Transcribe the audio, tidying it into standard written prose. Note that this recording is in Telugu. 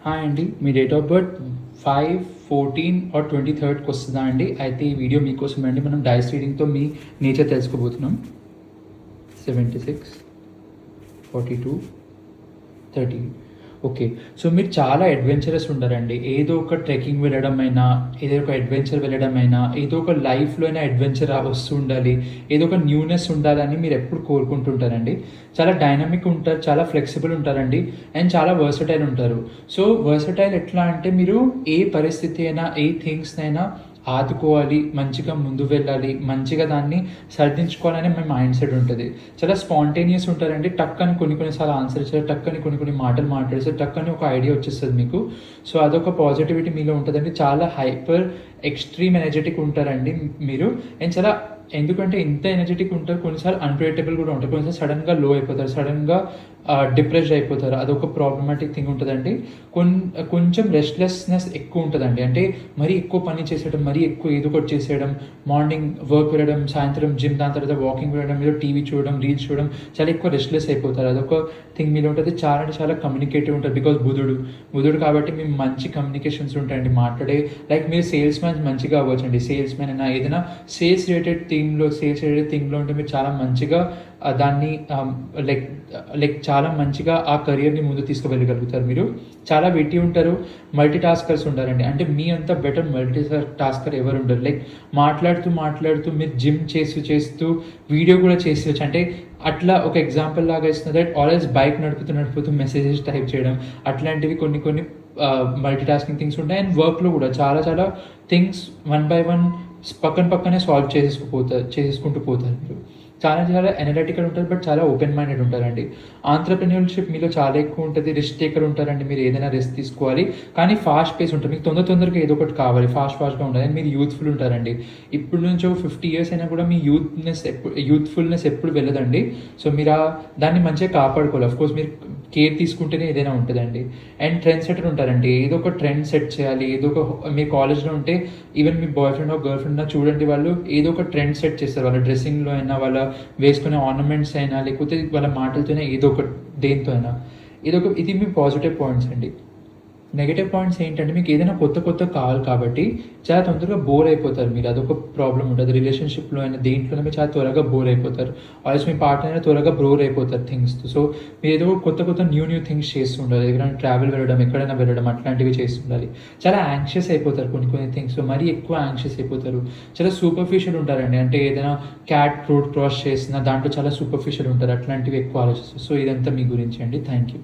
హాయ్ అండి, మీ డేట్ ఆఫ్ బర్త్ 5/14 ఆర్ 23కి వస్తుందా అండి? అయితే ఈ వీడియో మీకోసం అండి. మనం డైస్ రీడింగ్తో మీ నేచర్ తెలుసుకోబోతున్నాం. 76, 42, 30. ఓకే. సో మీరు చాలా అడ్వెంచరస్ ఉంటారండి. ఏదో ఒక ట్రెక్కింగ్ వెళ్ళడం అయినా, ఏదో ఒక అడ్వెంచర్ వెళ్ళడం అయినా, ఏదో ఒక లైఫ్లో అయినా అడ్వెంచర్ వస్తూ ఉండాలి, ఏదో ఒక న్యూనెస్ ఉండాలని మీరు ఎప్పుడు కోరుకుంటుంటారండి. చాలా డైనమిక్ ఉంటారు, చాలా ఫ్లెక్సిబుల్ ఉంటారండి, అండ్ చాలా వర్సటైల్ ఉంటారు. సో వర్సటైల్ ఎట్లా అంటే మీరు ఏ పరిస్థితి అయినా, ఏ థింగ్స్నైనా ఆదుకోవాలి, మంచిగా ముందు వెళ్ళాలి, మంచిగా దాన్ని సర్దించుకోవాలనే మీ మైండ్ సెట్ ఉంటుంది. చాలా స్పాంటేనియస్ ఉంటారండి. టక్ అని కొన్నిసార్లు ఆన్సర్ ఇస్తారు, టక్ అని కొన్ని మాటలు మాట్లాడేస్తారు, టక్ అని ఒక ఐడియా వచ్చేస్తుంది మీకు. సో అదొక పాజిటివిటీ మీలో ఉంటుందండి. చాలా హైపర్ ఎక్స్ట్రీమ్ ఎనర్జెటిక్ ఉంటారండి మీరు. అండ్ చాలా ఎందుకంటే ఇంత ఎనర్జెటిక్ ఉంటారు, కొన్నిసార్లు అన్ప్రెడిక్టబుల్ కూడా ఉంటారు, కొన్నిసార్లు సడన్గా లో అయిపోతారు, సడన్గా డిప్రెస్డ్ అయిపోతారు. అదొక ప్రాబ్లమాటిక్ థింగ్ ఉంటుందండి. కొంచెం రెస్ట్లెస్నెస్ ఎక్కువ ఉంటుందండి. అంటే మరీ ఎక్కువ పని చేసేయడం, మరీ ఎక్కువ ఏదో ఒకటి చేసేయడం, మార్నింగ్ వర్క్ వెళ్ళడం, సాయంత్రం జిమ్, దాని తర్వాత వాకింగ్ వెళ్ళడం, మీరు టీవీ చూడడం, రీల్స్ చూడడం, చాలా ఎక్కువ రెస్ట్లెస్ అయిపోతారు. అదొక థింగ్ మీలో ఉంటుంది. చాలా అంటే చాలా కమ్యూనికేటివ్ ఉంటారు. బికాజ్ బుధుడు కాబట్టి మేము మంచి కమ్యూనికేషన్స్ ఉంటాయండి. మాట్లాడే లైక్ మీరు సేల్స్ మ్యాన్ మంచిగా అవ్వచ్చండి. సేల్స్ మ్యాన్ అయినా ఏదైనా సేల్స్ రిలేటెడ్ థింగ్లో ఉంటే మీరు చాలా మంచిగా దాన్ని లైక్ చాలా మంచిగా ఆ కెరియర్ని ముందు తీసుకువెళ్ళగలుగుతారు. మీరు చాలా వెట్టి ఉంటారు, మల్టీ టాస్కర్స్ ఉంటారండి. అంటే మీ అంత బెటర్ మల్టీ టాస్కర్ ఎవరు ఉండరు. లైక్ మాట్లాడుతూ మీరు జిమ్ చేస్తూ వీడియో కూడా చేసేవచ్చు. అంటే అట్లా ఒక ఎగ్జాంపుల్ లాగా ఇస్తుంది దట్ ఆల్వేస్ బైక్ నడుపుతూ మెసేజెస్ టైప్ చేయడం, అట్లాంటివి కొన్ని మల్టీ టాస్కింగ్ థింగ్స్ ఉంటాయి. అండ్ వర్క్లో కూడా చాలా థింగ్స్ 1 by 1 పక్కనే సాల్వ్ చేసేసుకుంటూ పోతారు మీరు. చాలా ఎనలిటికల్ ఉంటారు, బట్ చాలా ఓపెన్ మైండెడ్ ఉంటారండి. ఆంట్రప్రెన్యూర్షిప్ మీలో చాలా ఎక్కువ ఉంటుంది. రిస్క్ టేకర్ ఉంటారండి. మీరు ఏదైనా రిస్క్ తీసుకోవాలి, కానీ ఫాస్ట్ పేస్ ఉంటుంది. మీకు తొందరగా ఏదో ఒకటి కావాలి, ఫాస్ట్గా ఉండాలి. మీరు యూత్ఫుల్ ఉంటారండి. ఇప్పుడు నుంచి 50 years అయినా కూడా మీ యూత్ఫుల్నెస్ ఎప్పుడు వెళ్ళదండి. సో మీరు దాన్ని మంచిగా కాపాడుకోవాలి. అఫ్కోర్స్ మీరు కేర్ తీసుకుంటేనే ఏదైనా ఉంటుందండి. అండ్ ట్రెండ్ సెటర్ ఉంటారండి. ఏదో ఒక ట్రెండ్ సెట్ చేయాలి. మీ కాలేజ్లో ఉంటే ఈవెన్ మీ బాయ్ ఫ్రెండ్ గర్ల్ ఫ్రెండ్ చూడండి, వాళ్ళు ఏదో ఒక ట్రెండ్ సెట్ చేస్తారు. వాళ్ళ డ్రెస్సింగ్లో అయినా, వాళ్ళ వేసుకునే ఆర్నమెంట్స్ అయినా, లేకపోతే వాళ్ళ మాటలతోనే ఏదో ఒక దేంతో అయినా ఇది మీ పాజిటివ్ పాయింట్స్ అండి. నెగిటివ్ పాయింట్స్ ఏంటంటే మీకు ఏదైనా కొత్త కావాలి కాబట్టి చాలా తొందరగా బోర్ అయిపోతారు మీరు. అదొక ప్రాబ్లం ఉంటుంది. రిలేషన్షిప్లో అయినా దేంట్లోనే మీరు చాలా త్వరగా బోర్ అయిపోతారు. ఆల్స్ మీ పార్ట్నర్ అయినా త్వరగా బోర్ అయిపోతారు థింగ్స్తో. సో మీరు ఏదో కొత్త న్యూ థింగ్స్ చేస్తుండాలి. ఎక్కడైనా ట్రావెల్ వెళ్ళడం, ఎక్కడైనా వెళ్ళడం, అట్లాంటివి చేస్తుండాలి. చాలా యాంగ్షియస్ అయిపోతారు కొన్ని థింగ్స్లో, మరీ ఎక్కువ యాంగ్షియస్ అయిపోతారు. చాలా సూపర్ఫిషియల్ ఉంటారండి. అంటే ఏదైనా క్యాట్ రోడ్ క్రాస్ చేసినా దాంట్లో చాలా సూపర్ఫిషియల్ ఉంటారు. అట్లాంటివి ఎక్కువ ఆలోచిస్తారు. సో ఇదంతా మీ గురించి అండి. Thank you.